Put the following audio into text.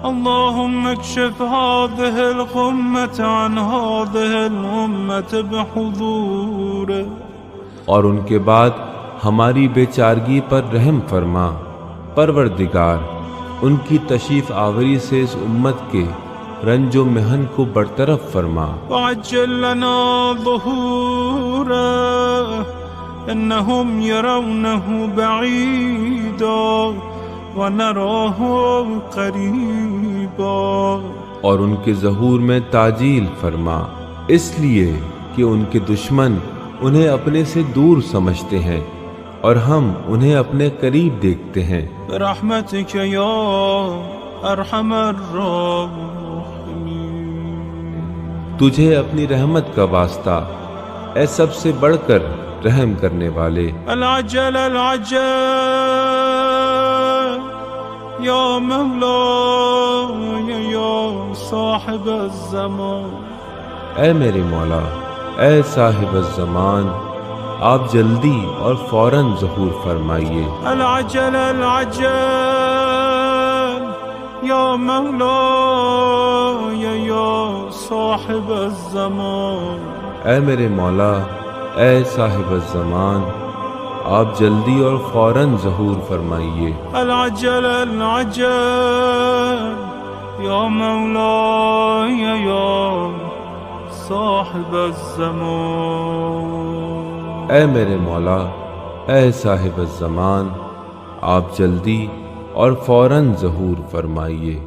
اللهم اكشف هذه الغمة عن هذه الأمة بحضوره. اور ان کے بعد ہماری بے چارگی پر رحم فرما پروردگار، ان کی تشریف آوری سے اس امت کے رنج و محن کو برطرف فرما. وعجل لنا ظهوره إنهم يرونه بعيدا ونراه قریبا. اور ان کے ظہور میں تعجیل فرما، اس لیے کہ ان کے دشمن انہیں اپنے سے دور سمجھتے ہیں اور ہم انہیں اپنے قریب دیکھتے ہیں. برحمتك یا ارحم الراحمین. تجھے اپنی رحمت کا واسطہ اے سب سے بڑھ کر رحم کرنے والے. العجل العجل یا مولا یا صاحب الزمان. اے میرے مولا، اے صاحب الزمان، آپ جلدی اور فوراً ظہور فرمائیے. العجل العجل یا مولا یا صاحب الزمان. اے میرے مولا، اے صاحب الزمان، آپ جلدی اور فوراً ظہور فرمائیے. العجل العجل یا مولا یا صاحب الزمان. اے میرے مولا، اے صاحب الزمان، آپ جلدی اور فوراً ظہور فرمائیے.